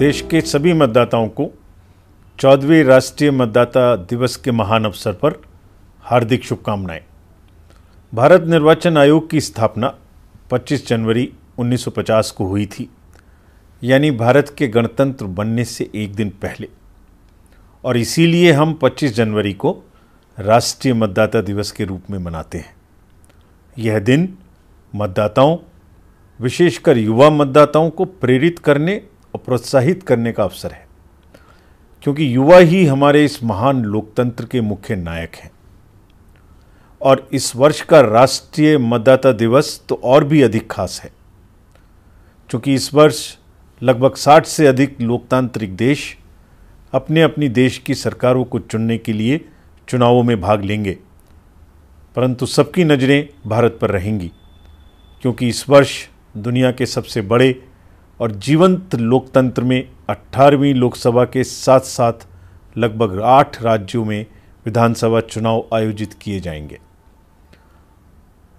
देश के सभी मतदाताओं को 14वें राष्ट्रीय मतदाता दिवस के महान अवसर पर हार्दिक शुभकामनाएं। भारत निर्वाचन आयोग की स्थापना 25 जनवरी 1950 को हुई थी, यानी भारत के गणतंत्र बनने से एक दिन पहले, और इसीलिए हम 25 जनवरी को राष्ट्रीय मतदाता दिवस के रूप में मनाते हैं। यह दिन मतदाताओं, विशेषकर युवा मतदाताओं को प्रेरित करने और प्रोत्साहित करने का अवसर है, क्योंकि युवा ही हमारे इस महान लोकतंत्र के मुख्य नायक हैं। और इस वर्ष का राष्ट्रीय मतदाता दिवस तो और भी अधिक खास है, क्योंकि इस वर्ष लगभग 60 से अधिक लोकतांत्रिक देश अपने अपनी देश की सरकारों को चुनने के लिए चुनावों में भाग लेंगे, परंतु सबकी नज़रें भारत पर रहेंगी, क्योंकि इस वर्ष दुनिया के सबसे बड़े और जीवंत लोकतंत्र में 18वीं लोकसभा के साथ साथ लगभग 8 राज्यों में विधानसभा चुनाव आयोजित किए जाएंगे।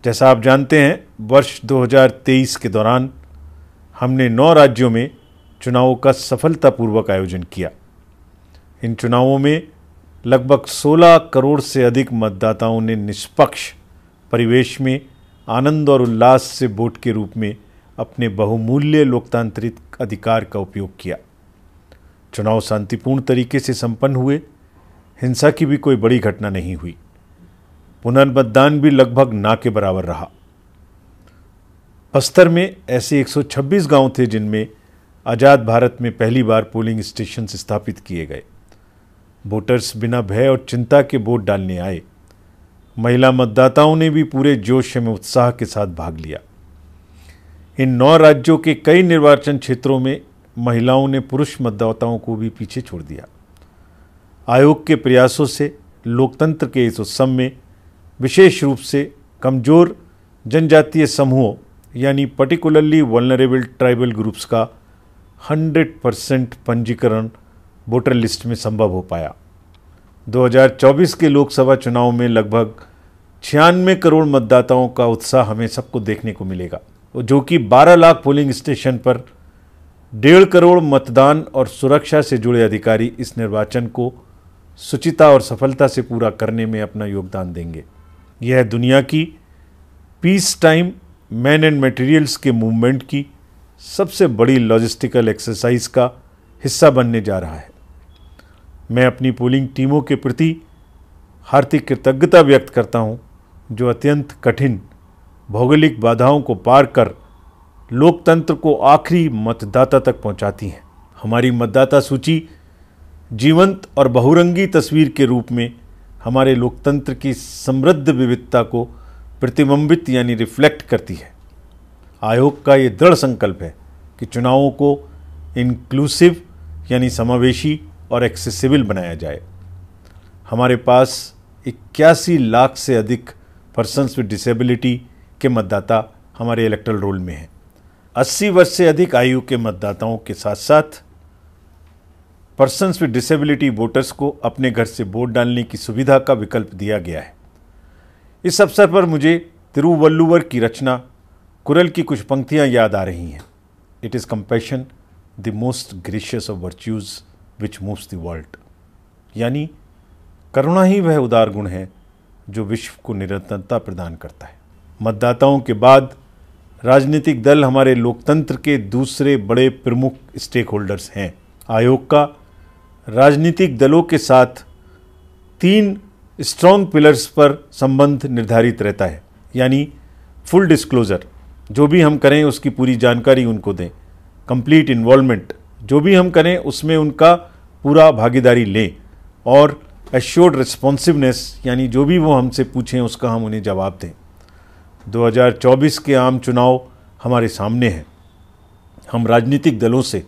जैसा आप जानते हैं, वर्ष 2023 के दौरान हमने 9 राज्यों में चुनावों का सफलतापूर्वक आयोजन किया। इन चुनावों में लगभग 16 करोड़ से अधिक मतदाताओं ने निष्पक्ष परिवेश में आनंद और उल्लास से वोट के रूप में अपने बहुमूल्य लोकतांत्रिक अधिकार का उपयोग किया। चुनाव शांतिपूर्ण तरीके से संपन्न हुए, हिंसा की भी कोई बड़ी घटना नहीं हुई। पुनर्मतदान भी लगभग ना के बराबर रहा। बस्तर में ऐसे 126 गांव थे जिनमें आज़ाद भारत में पहली बार पोलिंग स्टेशन स्थापित किए गए। वोटर्स बिना भय और चिंता के वोट डालने आए। महिला मतदाताओं ने भी पूरे जोश में उत्साह के साथ भाग लिया। इन 9 राज्यों के कई निर्वाचन क्षेत्रों में महिलाओं ने पुरुष मतदाताओं को भी पीछे छोड़ दिया। आयोग के प्रयासों से लोकतंत्र के इस उत्सव में विशेष रूप से कमजोर जनजातीय समूहों यानी पर्टिकुलरली वल्नरेबल ट्राइबल ग्रुप्स का 100% पंजीकरण वोटर लिस्ट में संभव हो पाया। 2024 के लोकसभा चुनाव में लगभग 96 करोड़ मतदाताओं का उत्साह हमें सबको देखने को मिलेगा, जो कि 12 लाख पोलिंग स्टेशन पर 1.5 करोड़ मतदान और सुरक्षा से जुड़े अधिकारी इस निर्वाचन को सुचिता और सफलता से पूरा करने में अपना योगदान देंगे। यह दुनिया की peace time man and materials के मूवमेंट की सबसे बड़ी लॉजिस्टिकल एक्सरसाइज का हिस्सा बनने जा रहा है। मैं अपनी पोलिंग टीमों के प्रति हार्दिक कृतज्ञता व्यक्त करता हूं, जो अत्यंत कठिन भौगोलिक बाधाओं को पार कर लोकतंत्र को आखिरी मतदाता तक पहुंचाती हैं। हमारी मतदाता सूची जीवंत और बहुरंगी तस्वीर के रूप में हमारे लोकतंत्र की समृद्ध विविधता को प्रतिबिंबित यानी रिफ्लेक्ट करती है। आयोग का ये दृढ़ संकल्प है कि चुनावों को इंक्लूसिव यानी समावेशी और एक्सेसिबल बनाया जाए। हमारे पास 81 लाख से अधिक पर्सन्स विद डिसेबिलिटी के मतदाता हमारे इलेक्टोरल रोल में हैं। 80 वर्ष से अधिक आयु के मतदाताओं के साथ साथ पर्सन्स विद डिसेबिलिटी वोटर्स को अपने घर से वोट डालने की सुविधा का विकल्प दिया गया है। इस अवसर पर मुझे तिरुवल्लुवर की रचना कुरल की कुछ पंक्तियां याद आ रही हैं। It is compassion the most gracious of virtues which moves the world, यानी करुणा ही वह उदार गुण है जो विश्व को निरंतरता प्रदान करता है। मतदाताओं के बाद राजनीतिक दल हमारे लोकतंत्र के दूसरे बड़े प्रमुख स्टेक होल्डर्स हैं। आयोग का राजनीतिक दलों के साथ 3 स्ट्रॉन्ग पिलर्स पर संबंध निर्धारित रहता है, यानी फुल डिस्क्लोजर, जो भी हम करें उसकी पूरी जानकारी उनको दें। कंप्लीट इन्वॉल्वमेंट, जो भी हम करें उसमें उनका पूरा भागीदारी लें। और एश्योर्ड रिस्पॉन्सिवनेस, यानी जो भी वो हमसे पूछें उसका हम उन्हें जवाब दें। 2024 के आम चुनाव हमारे सामने हैं। हम राजनीतिक दलों से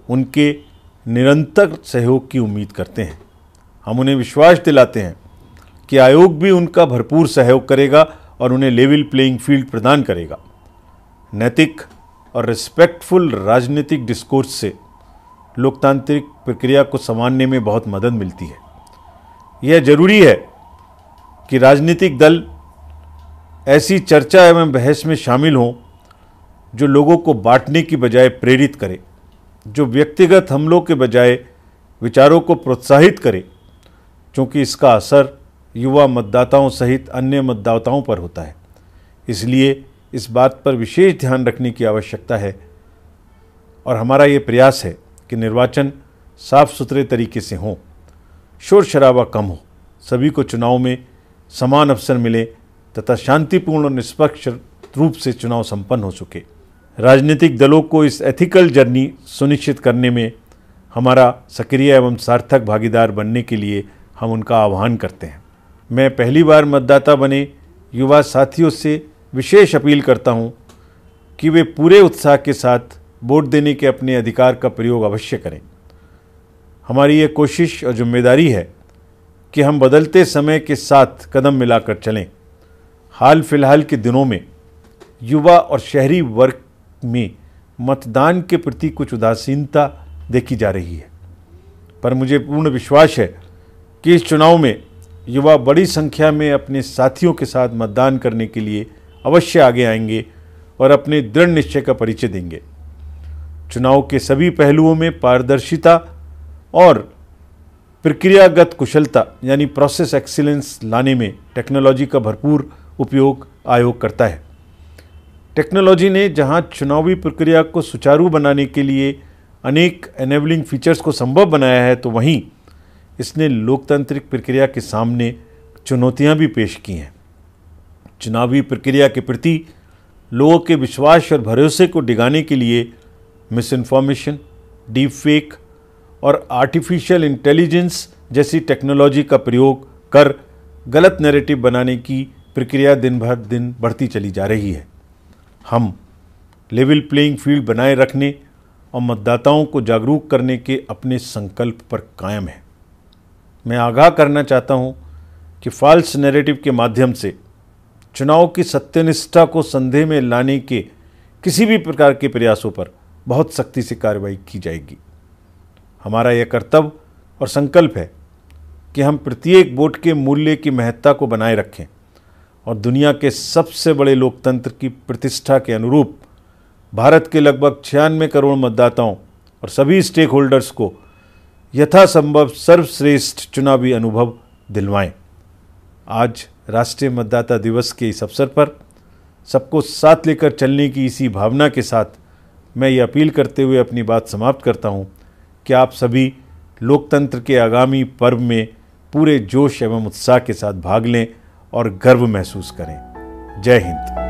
उनके निरंतर सहयोग की उम्मीद करते हैं। हम उन्हें विश्वास दिलाते हैं कि आयोग भी उनका भरपूर सहयोग करेगा और उन्हें लेवल प्लेइंग फील्ड प्रदान करेगा। नैतिक और रिस्पेक्टफुल राजनीतिक डिस्कोर्स से लोकतांत्रिक प्रक्रिया को संभालने में बहुत मदद मिलती है। यह जरूरी है कि राजनीतिक दल ऐसी चर्चा एवं बहस में शामिल हों जो लोगों को बांटने की बजाय प्रेरित करे, जो व्यक्तिगत हमलों के बजाय विचारों को प्रोत्साहित करे, क्योंकि इसका असर युवा मतदाताओं सहित अन्य मतदाताओं पर होता है। इसलिए इस बात पर विशेष ध्यान रखने की आवश्यकता है और हमारा ये प्रयास है कि निर्वाचन साफ सुथरे तरीके से हों, शोर शराबा कम हो, सभी को चुनाव में समान अवसर मिले तथा शांतिपूर्ण और निष्पक्ष रूप से चुनाव संपन्न हो सके। राजनीतिक दलों को इस एथिकल जर्नी सुनिश्चित करने में हमारा सक्रिय एवं सार्थक भागीदार बनने के लिए हम उनका आह्वान करते हैं। मैं पहली बार मतदाता बने युवा साथियों से विशेष अपील करता हूं कि वे पूरे उत्साह के साथ वोट देने के अपने अधिकार का प्रयोग अवश्य करें। हमारी ये कोशिश और जिम्मेदारी है कि हम बदलते समय के साथ कदम मिलाकर चलें। हाल फिलहाल के दिनों में युवा और शहरी वर्ग में मतदान के प्रति कुछ उदासीनता देखी जा रही है, पर मुझे पूर्ण विश्वास है कि इस चुनाव में युवा बड़ी संख्या में अपने साथियों के साथ मतदान करने के लिए अवश्य आगे आएंगे और अपने दृढ़ निश्चय का परिचय देंगे। चुनाव के सभी पहलुओं में पारदर्शिता और प्रक्रियागत कुशलता यानी प्रोसेस एक्सीलेंस लाने में टेक्नोलॉजी का भरपूर उपयोग आयोग करता है। टेक्नोलॉजी ने जहां चुनावी प्रक्रिया को सुचारू बनाने के लिए अनेक एनेबलिंग फीचर्स को संभव बनाया है, तो वहीं इसने लोकतांत्रिक प्रक्रिया के सामने चुनौतियां भी पेश की हैं। चुनावी प्रक्रिया के प्रति लोगों के विश्वास और भरोसे को डिगाने के लिए मिस इन्फॉर्मेशन, डीप फेक और आर्टिफिशियल इंटेलिजेंस जैसी टेक्नोलॉजी का प्रयोग कर गलत नैरेटिव बनाने की प्रक्रिया दिन भर दिन बढ़ती चली जा रही है। हम लेवल प्लेइंग फील्ड बनाए रखने और मतदाताओं को जागरूक करने के अपने संकल्प पर कायम हैं। मैं आगाह करना चाहता हूं कि फॉल्स नैरेटिव के माध्यम से चुनाव की सत्यनिष्ठा को संदेह में लाने के किसी भी प्रकार के प्रयासों पर बहुत सख्ती से कार्रवाई की जाएगी। हमारा यह कर्तव्य और संकल्प है कि हम प्रत्येक वोट के मूल्य की महत्ता को बनाए रखें और दुनिया के सबसे बड़े लोकतंत्र की प्रतिष्ठा के अनुरूप भारत के लगभग 96 करोड़ मतदाताओं और सभी स्टेक होल्डर्स को यथासंभव सर्वश्रेष्ठ चुनावी अनुभव दिलवाएं। आज राष्ट्रीय मतदाता दिवस के इस अवसर पर सबको साथ लेकर चलने की इसी भावना के साथ मैं ये अपील करते हुए अपनी बात समाप्त करता हूँ कि आप सभी लोकतंत्र के आगामी पर्व में पूरे जोश एवं उत्साह के साथ भाग लें और गर्व महसूस करें। जय हिंद।